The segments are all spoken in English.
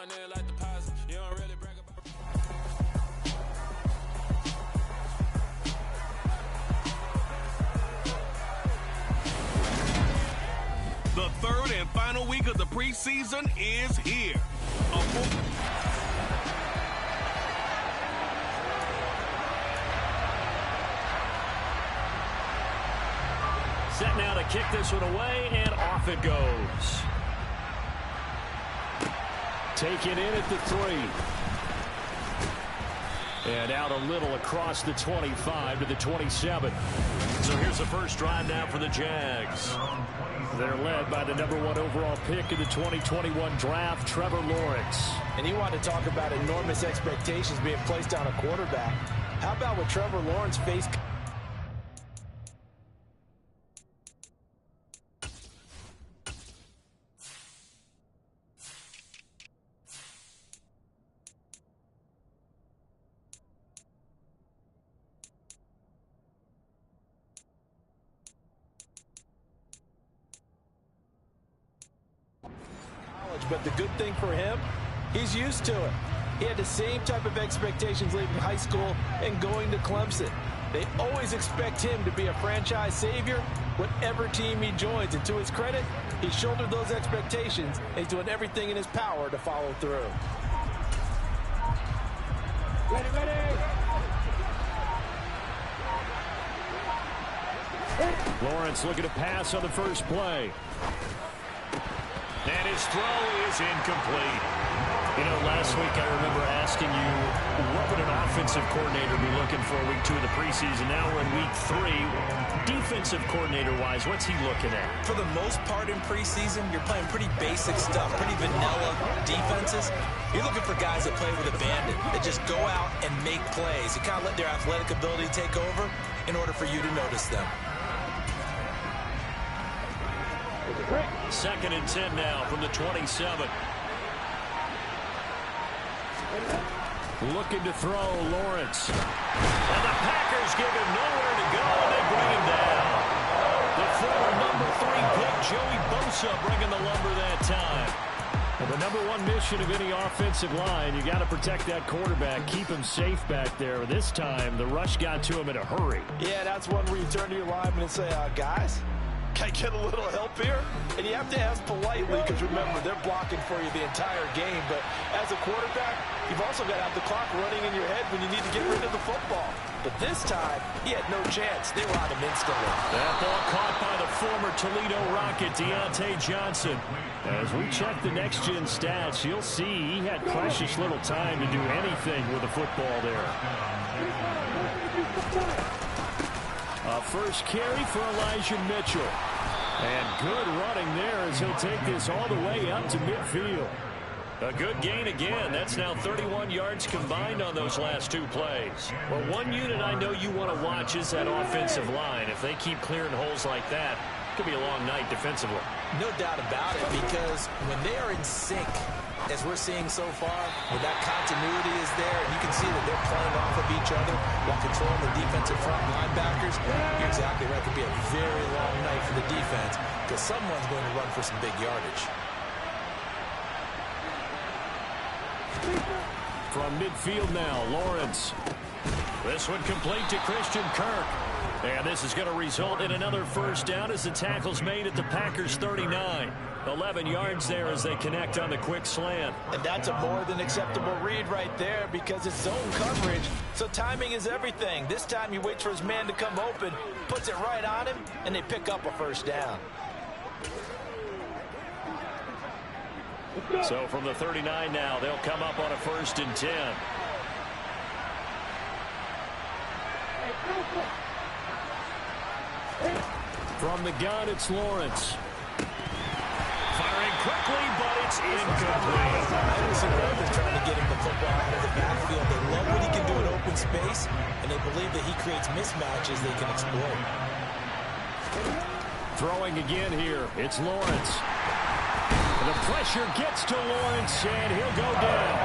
The third and final week of the preseason is here. Set now to kick this one away, and off it goes. Take it in at the 3. And out a little across the 25 to the 27. So here's the first drive now for the Jags. They're led by the #1 overall pick in the 2021 draft, Trevor Lawrence. And you want to talk about enormous expectations being placed on a quarterback. How about what Trevor Lawrence faced? But the good thing for him, he's used to it. He had the same type of expectations leaving high school and going to Clemson. They always expect him to be a franchise savior, whatever team he joins. And to his credit, he shouldered those expectations and he's doing everything in his power to follow through. Ready. Lawrence looking to pass on the first play. And his throw is incomplete. You know, last week I remember asking you, what would an offensive coordinator be looking for week 2 of the preseason? Now we're in week 3. Defensive coordinator-wise, what's he looking at? For the most part in preseason, you're playing pretty basic stuff, pretty vanilla defenses. You're looking for guys that play with abandon, that just go out and make plays. You kind of let their athletic ability take over in order for you to notice them. 2nd and 10 now from the 27. Looking to throw, Lawrence. And the Packers give him nowhere to go, and they bring him down. The former #3 pick, Joey Bosa, bringing the lumber that time. Well, the #1 mission of any offensive line, you got to protect that quarterback, keep him safe back there. This time, the rush got to him in a hurry. Yeah, that's one where you turn to your lineman and say, guys, can I get a little help here? And you have to ask politely because, remember, they're blocking for you the entire game. But as a quarterback, you've also got to have the clock running in your head when you need to get rid of the football. But this time, he had no chance. They were on him instantly. That ball caught by the former Toledo Rocket, Deontay Johnson. As we check the next-gen stats, you'll see he had precious little time to do anything with the football there. First carry for Elijah Mitchell. And good running there as he'll take this all the way up to midfield. A good gain again. That's now 31 yards combined on those last 2 plays. Well, one unit I know you want to watch is that offensive line. If they keep clearing holes like that, it could be a long night defensively. No doubt about it, because when they are in sync, as we're seeing so far, when that continuity is there, and you can see that they're playing off of each other while controlling the defensive front linebackers, you're exactly right. It could be a very long night for the defense because someone's going to run for some big yardage. From midfield now, Lawrence. This one complete to Christian Kirk. And this is going to result in another first down as the tackle's made at the Packers' 39. 11 yards there as they connect on the quick slant. And that's a more than acceptable read right there because it's zone coverage, so timing is everything. This time he waits for his man to come open, puts it right on him, and they pick up a first down. So from the 39 now, they'll come up on a 1st and 10. From the gun, it's Lawrence. Firing quickly, but it's incomplete. Anderson is trying to get him the football out of the backfield. They love what he can do in open space, and they believe that he creates mismatches they can exploit. Throwing again here, it's Lawrence. The pressure gets to Lawrence, and he'll go down.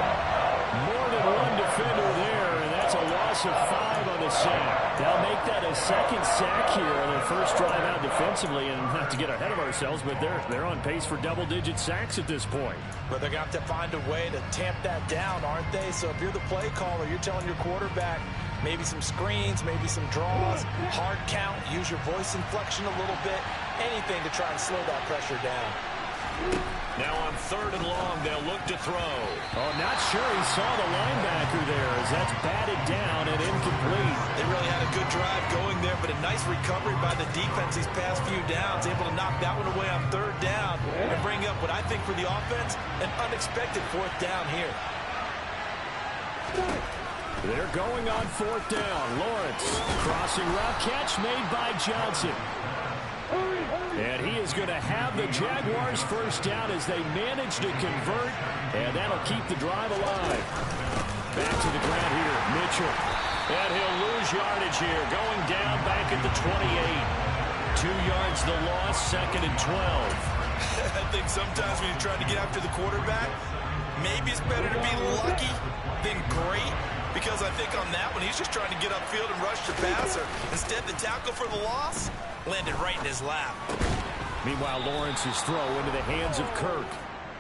More than one defender there, and that's a loss loss of 5 on the sack. They'll make that a second sack here on their first drive out defensively. And not to get ahead of ourselves, but they're on pace for double-digit sacks at this point. But they're going to have to find a way to tamp that down, aren't they? So if you're the play caller, you're telling your quarterback maybe some screens, maybe some draws, hard count, use your voice inflection a little bit, anything to try and slow that pressure down. Now on 3rd and long, they'll look to throw. Oh, not sure he saw the linebacker there as that's batted down and incomplete. They really had a good drive going there, but a nice recovery by the defense these past few downs, able to knock that one away on 3rd down and bring up what I think for the offense, an unexpected 4th down here. They're going on 4th down. Lawrence, crossing route, catch made by Johnson. And he is going to have the Jaguars first down as they manage to convert, and that'll keep the drive alive. Back to the ground here, Mitchell. And he'll lose yardage here, going down back at the 28. 2 yards the loss, 2nd and 12. I think sometimes when you're trying to get after the quarterback, maybe it's better to be lucky than great. Because I think on that one, he's just trying to get upfield and rush the passer. Instead, the tackle for the loss landed right in his lap. Meanwhile, Lawrence's throw into the hands of Kirk.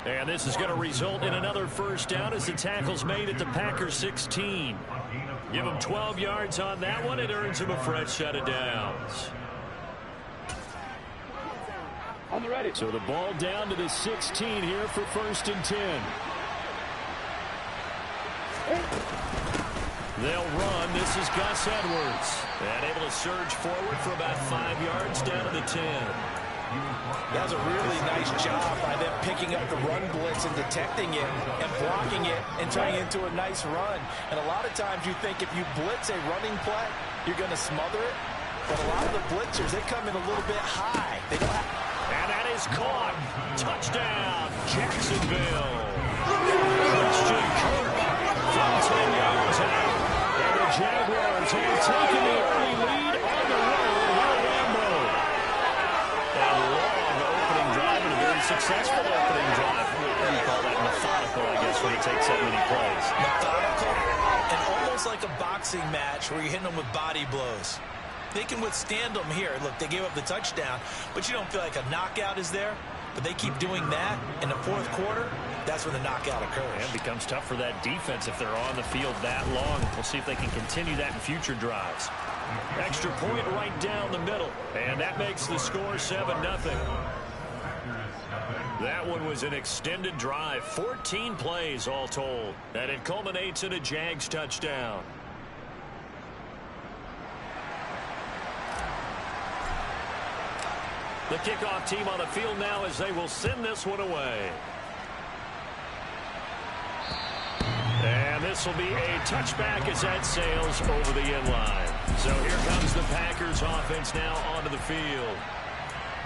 And this is going to result in another first down as the tackle's made at the Packers 16. Give him 12 yards on that one. It earns him a fresh set of downs. On the ready. So the ball down to the 16 here for 1st and 10. They'll run. This is Gus Edwards. And able to surge forward for about 5 yards down to the 10. That was a really nice job by them picking up the run blitz and detecting it and blocking it and turning it into a nice run. And a lot of times you think if you blitz a running play, you're going to smother it. But a lot of the blitzers, they come in a little bit high. They don't have... And that is caught. Touchdown, Jacksonville. Christian Kirk from 10 yards out. And the Jaguars have taken the early lead on the road here at Lambeau. A long opening drive and a very successful opening drive. What do you call that? Methodical, I guess, when you take so many plays. Methodical and almost like a boxing match where you're hitting them with body blows. They can withstand them here. Look, they gave up the touchdown, but you don't feel like a knockout is there. But they keep doing that in the 4th quarter. That's when the knockout occurs. And it becomes tough for that defense if they're on the field that long. We'll see if they can continue that in future drives. Extra point right down the middle. And that makes the score 7-0. That one was an extended drive. 14 plays all told. And it culminates in a Jags touchdown. The kickoff team on the field now as they will send this one away. And this will be a touchback as that sails over the end line. So here comes the Packers offense now onto the field.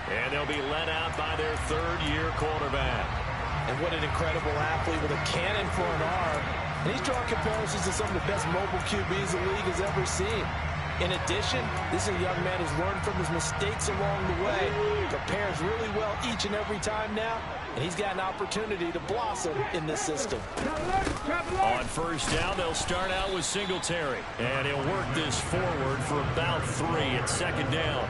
And they'll be led out by their 3rd-year quarterback. And what an incredible athlete with a cannon for an arm. And he's drawing comparisons to some of the best mobile QBs the league has ever seen. In addition, this is a young man who's learned from his mistakes along the way, prepares really well each and every time now, and he's got an opportunity to blossom in this system. On 1st down, they'll start out with Singletary, and he'll work this forward for about 3 at 2nd down.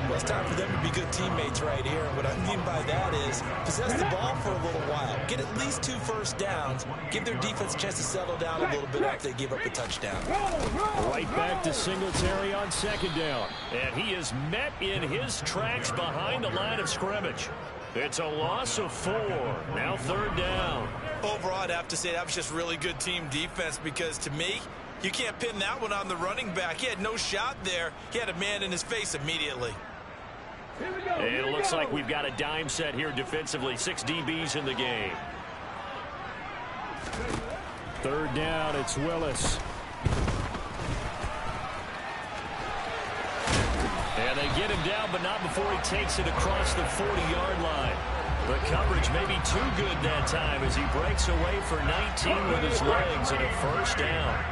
Well, it's time for them to be good teammates right here. And what I mean by that is possess the ball for a little while. Get at least 2 first downs. Give their defense a chance to settle down a little bit after they give up a touchdown. Right back to Singletary on 2nd down. And he is met in his tracks behind the line of scrimmage. It's a loss of 4. Now 3rd down. Overall, I'd have to say that was just really good team defense because to me, you can't pin that one on the running back. He had no shot there. He had a man in his face immediately. And it looks like we've got a dime set here defensively. 6 DBs in the game. 3rd down, it's Willis. And they get him down, but not before he takes it across the 40-yard line. The coverage may be too good that time as he breaks away for 19 with his legs and a 1st down.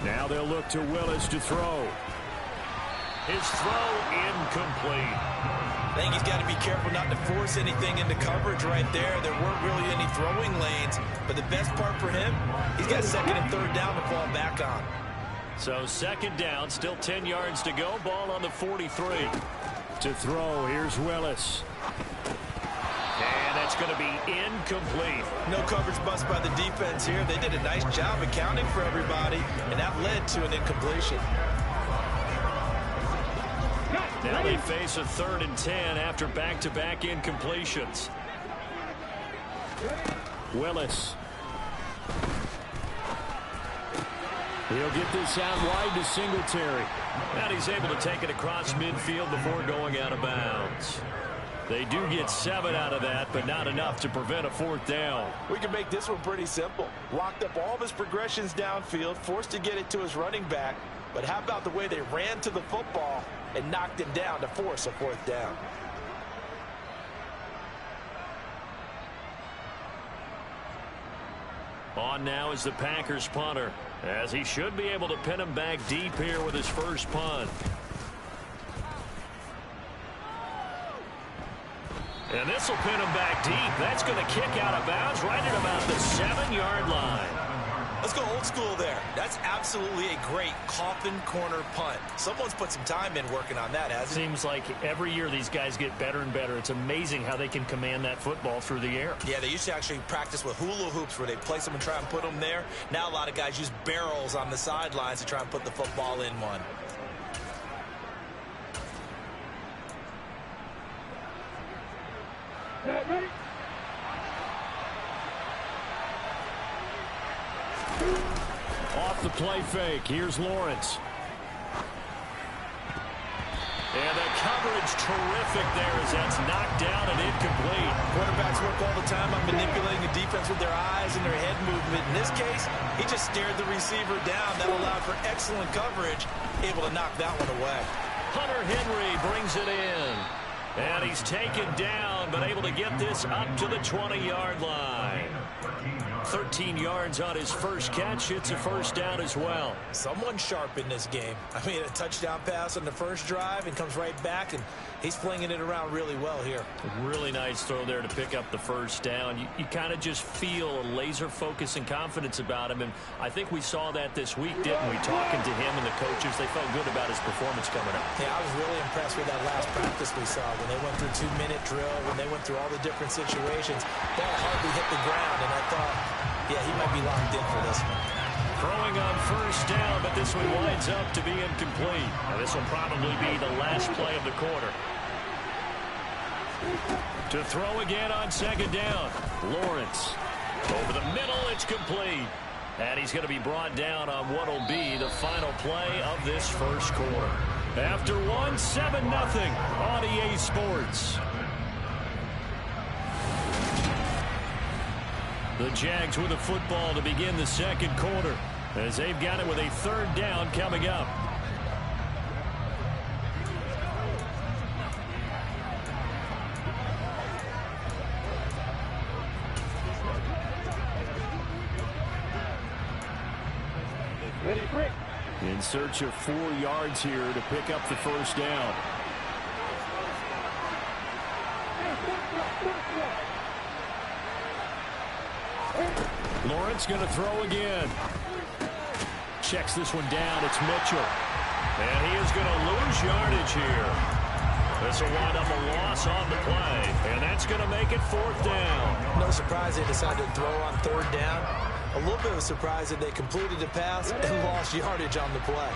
Now they'll look to Willis to throw. His throw incomplete. I think he's got to be careful not to force anything into coverage right there. There weren't really any throwing lanes, but the best part for him, he's got second and third down to fall back on. So second down, still 10 yards to go. Ball on the 43. To throw, here's Willis. And that's going to be incomplete. No coverage bust by the defense here. They did a nice job accounting for everybody, and that led to an incompletion. Now they face a 3rd and 10 after back-to-back incompletions. Willis. He'll get this out wide to Singletary. And he's able to take it across midfield before going out of bounds. They do get 7 out of that, but not enough to prevent a 4th down. We can make this one pretty simple. Locked up all of his progressions downfield, forced to get it to his running back. But how about the way they ran to the football and knocked him down to force a 4th down? On now is the Packers punter, as he should be able to pin him back deep here with his first punt. And this will pin him back deep. That's going to kick out of bounds right at about the 7-yard line. Let's go old school there. That's absolutely a great coffin corner punt. Someone's put some time in working on that, hasn't it? Seems like every year these guys get better and better. It's amazing how they can command that football through the air. Yeah, they used to actually practice with hula hoops where they place them and try and put them there. Now a lot of guys use barrels on the sidelines to try and put the football in one. Ready? Off the play fake. Here's Lawrence. And the coverage terrific there as that's knocked down and incomplete. Quarterbacks work all the time on manipulating the defense with their eyes and their head movement. In this case, he just stared the receiver down. That allowed for excellent coverage, able to knock that one away. Hunter Henry brings it in. And he's taken down, but able to get this up to the 20-yard line. 13 yards on his first catch. It's a first down as well. Someone sharp in this game. I mean, a touchdown pass on the first drive and comes right back, and he's flinging it around really well here. Really nice throw there to pick up the first down. You kind of just feel a laser focus and confidence about him, and I think we saw that this week, didn't we? Talking to him and the coaches, they felt good about his performance coming up. Yeah, I was really impressed with that last practice we saw when they went through 2-minute drill, when they went through all the different situations. Ball hardly hit the ground, and I thought, yeah, he might be locked in for this one. Throwing on first down, but this one winds up to be incomplete. Now, this will probably be the last play of the quarter. To throw again on second down. Lawrence. Over the middle, it's complete. And he's going to be brought down on what will be the final play of this first quarter. After one, 7-0 on EA Sports. The Jags with a football to begin the second quarter, as they've got it with a third down coming up. Ready, break. In search of 4 yards here to pick up the first down. Lawrence going to throw again. Checks this one down. It's Mitchell. And he is going to lose yardage here. This will wind up a loss on the play. And that's going to make it 4th down. No surprise they decided to throw on third down. A little bit of a surprise that they completed the pass and lost yardage on the play.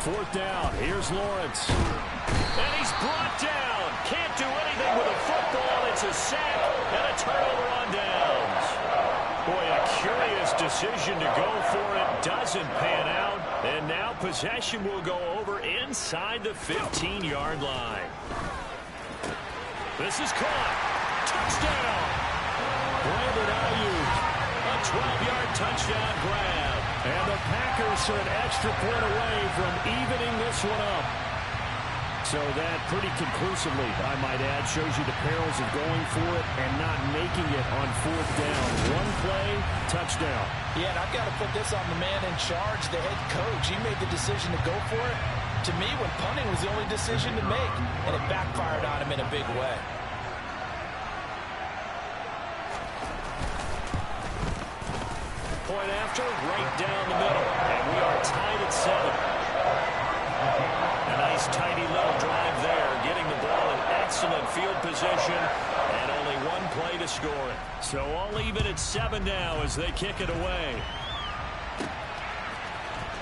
Fourth down. Here's Lawrence. And he's brought down. Can't do anything with a football. It's a sack and a turnover on downs. Boy, a curious decision to go for it. Doesn't pan out. And now possession will go over inside the 15-yard line. This is caught. Touchdown. Brandon Ayuk. A 12-yard touchdown grab. And the Packers are an extra point away from evening this one up. So that pretty conclusively, I might add, shows you the perils of going for it and not making it on 4th down. One play, touchdown. Yeah, and I've got to put this on the man in charge, the head coach. He made the decision to go for it. To me, when punting was the only decision to make, and it backfired on him in a big way. Point after, right down the middle, and we are tied at 7. A nice tidy little drive there, getting the ball in excellent field position, and only one play to score it. So all even at 7 now as they kick it away.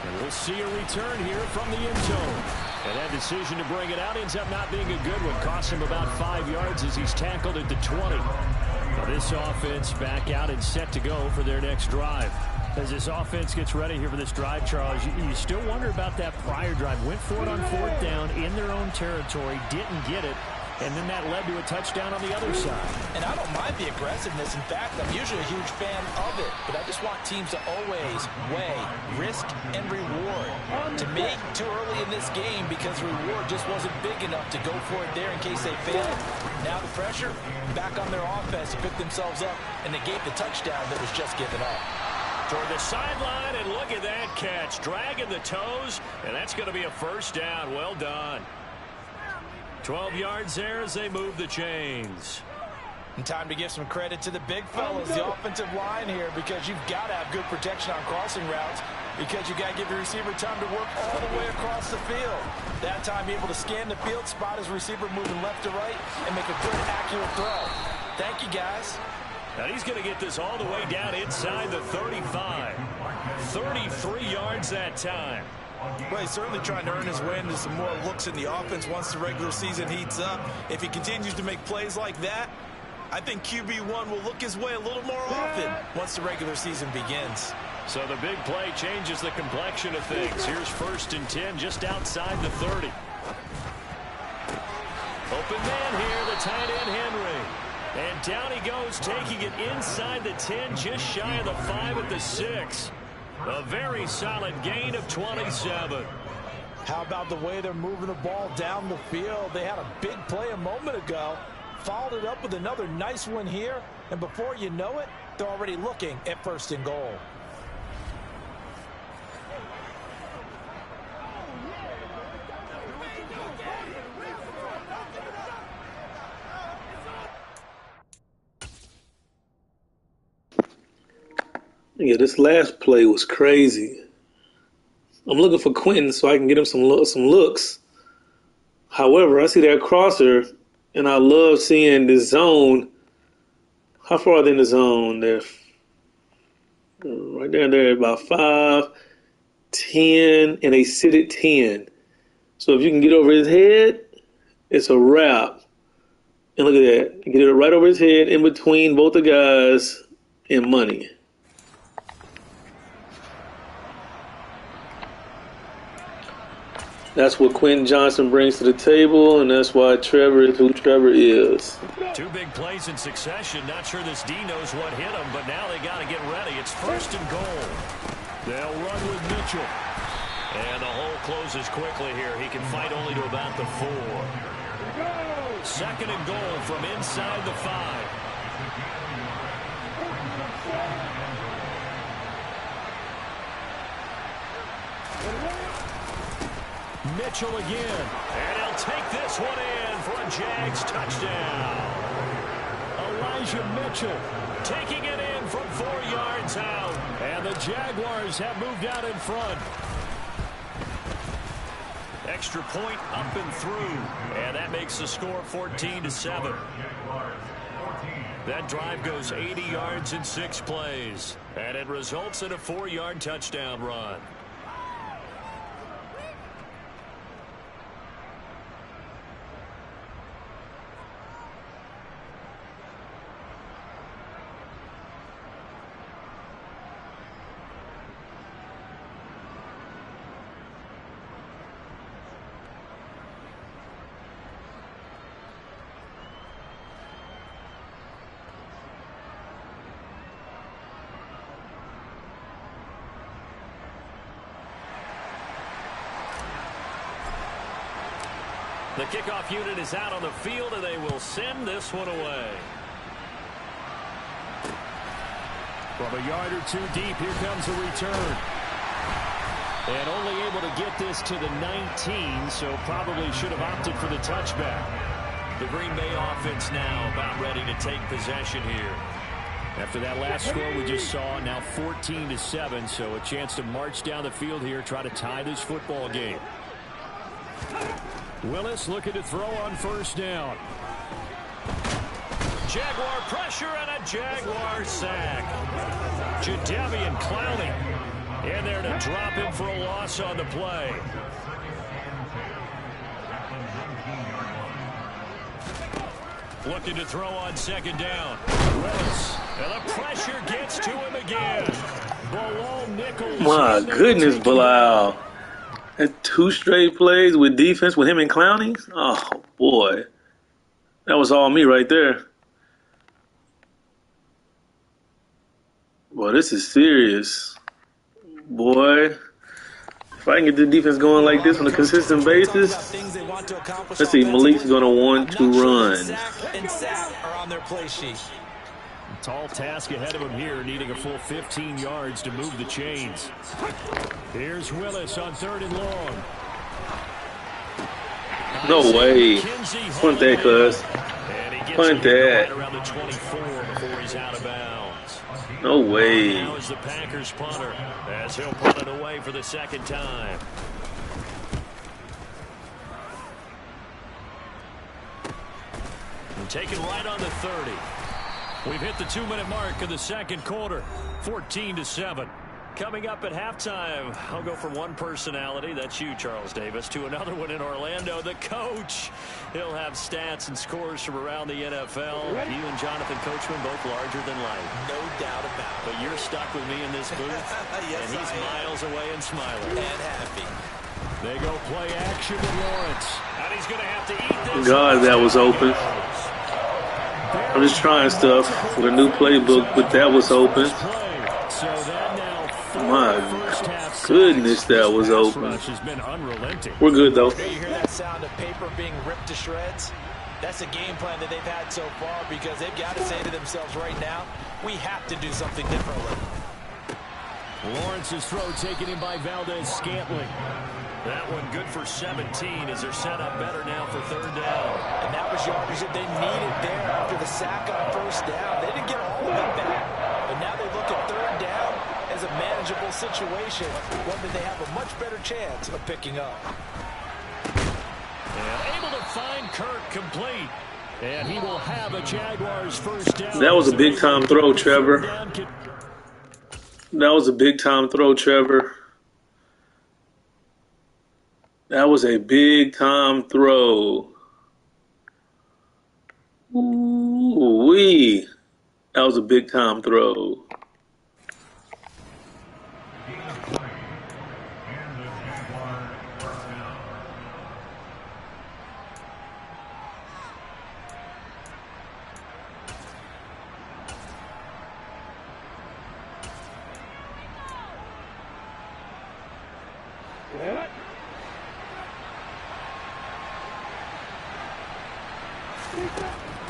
And we'll see a return here from the end zone. And that decision to bring it out ends up not being a good one. Costs him about 5 yards as he's tackled at the 20. Now this offense back out and set to go for their next drive. As this offense gets ready here for this drive, Charles, you still wonder about that prior drive. Went for it on 4th down in their own territory, didn't get it, and then that led to a touchdown on the other side. And I don't mind the aggressiveness. In fact, I'm usually a huge fan of it, but I just want teams to always weigh risk and reward. To me, too early in this game because the reward just wasn't big enough to go for it there in case they failed. Now the pressure back on their offense to pick themselves up, and they gave the touchdown that was just given up. Toward the sideline, and look at that catch. Dragging the toes, and that's going to be a first down. Well done. 12 yards there as they move the chains. And time to give some credit to the big fellas, the offensive line here, because you've got to have good protection on crossing routes, because you got to give your receiver time to work all the way across the field. That time able to scan the field, spot his receiver moving left to right, and make a good, accurate throw. Thank you, guys. And he's going to get this all the way down inside the 35. 33 yards that time. Well, he's certainly trying to earn his way into some more looks in the offense once the regular season heats up. If he continues to make plays like that, I think QB1 will look his way a little more often once the regular season begins. So the big play changes the complexion of things. Here's 1st and 10 just outside the 30. Open man here, the tight end Henry. And down he goes, taking it inside the 10, just shy of the 5 at the 6. A very solid gain of 27. How about the way they're moving the ball down the field? They had a big play a moment ago, followed it up with another nice one here, and before you know it, they're already looking at 1st and goal. Yeah, this last play was crazy. I'm looking for Quentin so I can get him some looks. However, I see that crosser, and I love seeing the zone. How far are they in the zone? They're right there. They're about 5, 10, and they sit at 10. So if you can get over his head, it's a wrap. And look at that. Get it right over his head in between both the guys and money. That's what Quentin Johnson brings to the table, and that's why Trevor is who Trevor is. 2 big plays in succession. Not sure this D knows what hit him, but now they got to get ready. It's 1st and goal. They'll run with Mitchell. And the hole closes quickly here. He can fight only to about the 4. 2nd and goal from inside the 5. Mitchell again, and he'll take this one in for a Jags touchdown. Elijah Mitchell taking it in from 4 yards out, and the Jaguars have moved out in front. Extra point up and through, and that makes the score 14-7. That drive goes 80 yards in 6 plays, and it results in a 4-yard touchdown run. The kickoff unit is out on the field, and they will send this one away. From a yard or two deep, here comes a return. And only able to get this to the 19, so probably should have opted for the touchback. The Green Bay offense now about ready to take possession here. After that last score we just saw, now 14-7, so a chance to march down the field here, try to tie this football game. Willis looking to throw on first down. Jaguar pressure and a Jaguar sack. Jadeveon Clowney in there to drop him for a loss on the play. Looking to throw on second down. Willis. And the pressure gets to him again. Bilal Nichols. My goodness, Bilal. That 2 straight plays with defense with him and Clowney. Oh, boy. That was all me right there. Boy, this is serious. Boy. If I can get the defense going like this on a consistent basis, let's see, Malik's going to want to run. Tall task ahead of him here, needing a full 15 yards to move the chains. Here's Willis on 3rd and long. No way. Punt that, cuz. Punt that. Around the 24 before he's out of bounds. No way. Now is the Packers punter as he'll punt it away for the second time. And taken right on the 30. We've hit the 2-minute mark of the second quarter. 14-7. Coming up at halftime, I'll go from one personality, that's you, Charles Davis, to another one in Orlando, the coach. He'll have stats and scores from around the NFL. You and Jonathan Coachman both larger than life. No doubt about it. But you're stuck with me in this booth, Yes, and he's miles away and smiling. And happy. They go play action with Lawrence. And he's going to have to eat this. God, that was open. I'm just trying stuff with a new playbook, but that was open. So that now My goodness, that was open. has been unrelenting. We're good, though. You hear that sound of paper being ripped to shreds? That's a game plan that they've had so far because they've got to say to themselves right now, we have to do something differently. Lawrence's throw taken in by Valdez-Scantling. That one good for 17 as they're set up better now for 3rd down. And that was yardage that they needed there after the sack on first down. They didn't get all of it back, but now they look at 3rd down as a manageable situation, one that they have a much better chance of picking up. And able to find Kirk complete. And he will have a Jaguars first down. That was a big-time throw, Trevor. That was a big-time throw, Trevor. That was a big-time throw. Ooh-wee. That was a big-time throw.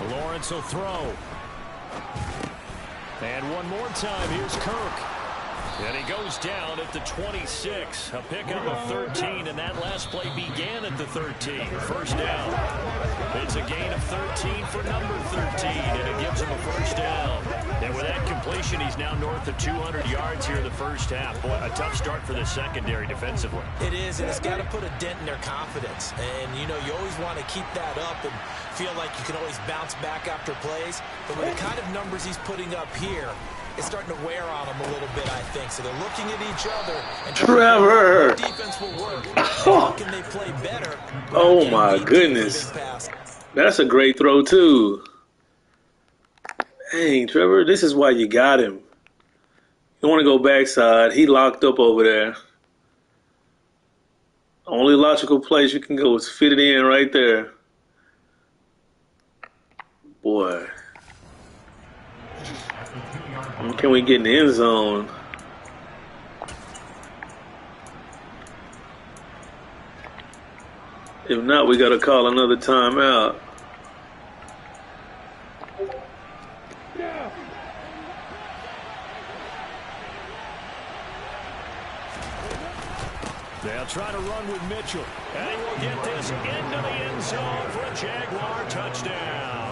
Lawrence will throw. And one more time, here's Kirk. And he goes down at the 26. A pickup of 13, and that last play began at the 13. First down. It's a gain of 13 for number 13, and it gives him a first down. And with that completion, he's now north of 200 yards here in the first half. Boy, a tough start for the secondary defensively. It is, and it's got to put a dent in their confidence. And, you know, you always want to keep that up and feel like you can always bounce back after plays. But with the kind of numbers he's putting up here, it's starting to wear on them a little bit, I think. So they're looking at each other. And Trevor! Defense will work. How can they play better? Oh, my goodness. That's a great throw, too. Dang, Trevor, this is why you got him. You want to go backside. He locked up over there. Only logical place you can go is fit it in right there. Boy. Can we get in the end zone? If not, we got to call another timeout. They'll try to run with Mitchell. And he will get this into the end zone for a Jaguar touchdown.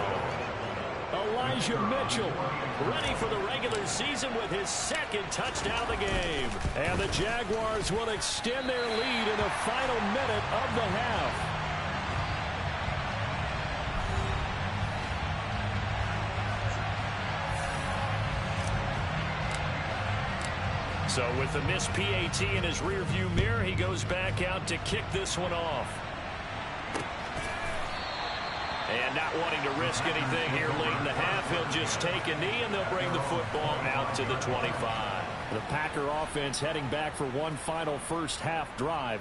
Elijah Mitchell ready for the regular season with his second touchdown of the game. And the Jaguars will extend their lead in the final minute of the half. So with the missed PAT in his rearview mirror, he goes back out to kick this one off. And not wanting to risk anything here late in the half, he'll just take a knee and they'll bring the football out to the 25. The Packer offense heading back for one final first half drive.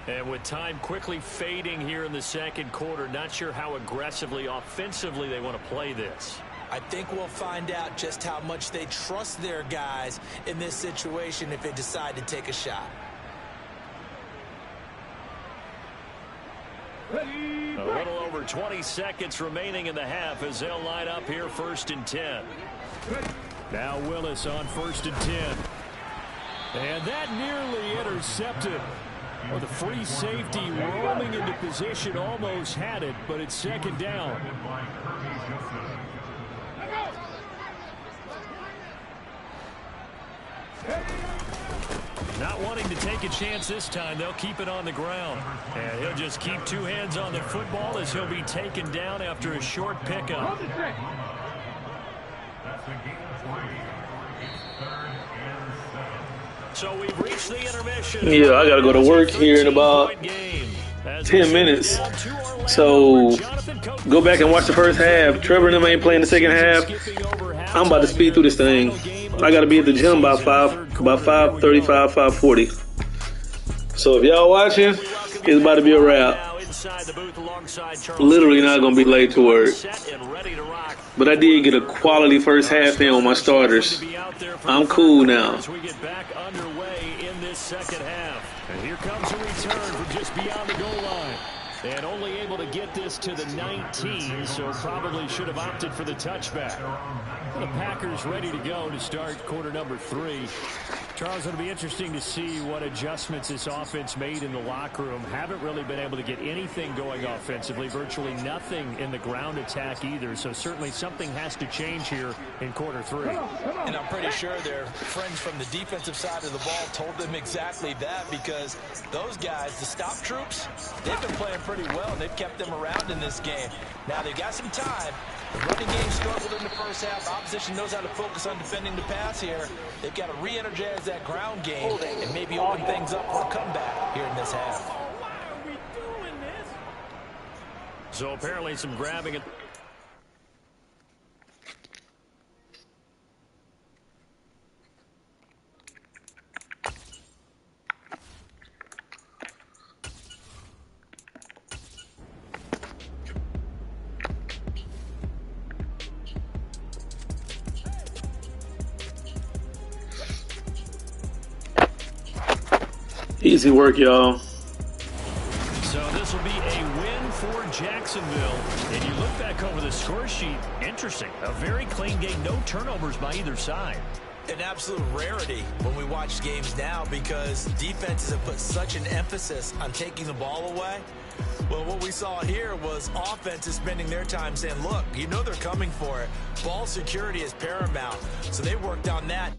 And with time quickly fading here in the second quarter, not sure how aggressively offensively they want to play this. I think we'll find out just how much they trust their guys in this situation if they decide to take a shot. A little over 20 seconds remaining in the half as they'll line up here 1st and 10. Now Willis on 1st and 10. And that nearly intercepted. Well, the free safety roaming into position almost had it, but it's 2nd down. Not wanting to take a chance this time, they'll keep it on the ground. And he'll just keep two hands on the football as he'll be taken down after a short pickup. So we've reached the intermission. Yeah, I got to go to work here in about 10 minutes. So go back and watch the first half. Trevor and them ain't playing the second half. I'm about to speed through this thing. I got to be at the gym by 5:35, 5:40. So if y'all watching, it's about to be a wrap. Literally not going to be late to work. But I did get a quality first half in on my starters. I'm cool now. As we get back underway in this second half. And here comes a return from just beyond the goal line. And only able to get this to the 19, so probably should have opted for the touchback. The Packers ready to go to start quarter number 3. Charles, it'll be interesting to see what adjustments this offense made in the locker room. Haven't really been able to get anything going offensively, virtually nothing in the ground attack either. So certainly something has to change here in quarter 3. And I'm pretty sure their friends from the defensive side of the ball told them exactly that, because those guys, the stop troops, they've been playing pretty well, and they've kept them around in this game. Now they've got some time. The running game struggled in the first half. Opposition knows how to focus on defending the pass here. They've got to re-energize that ground game and maybe open things up for a comeback here in this half. Why are we doing this? So apparently some grabbing it. Easy work, y'all. So this will be a win for Jacksonville. And you look back over the score sheet, interesting. A very clean game, no turnovers by either side. An absolute rarity when we watch games now, because defenses have put such an emphasis on taking the ball away. Well, what we saw here was offenses spending their time saying, look, you know they're coming for it. Ball security is paramount. So they worked on that.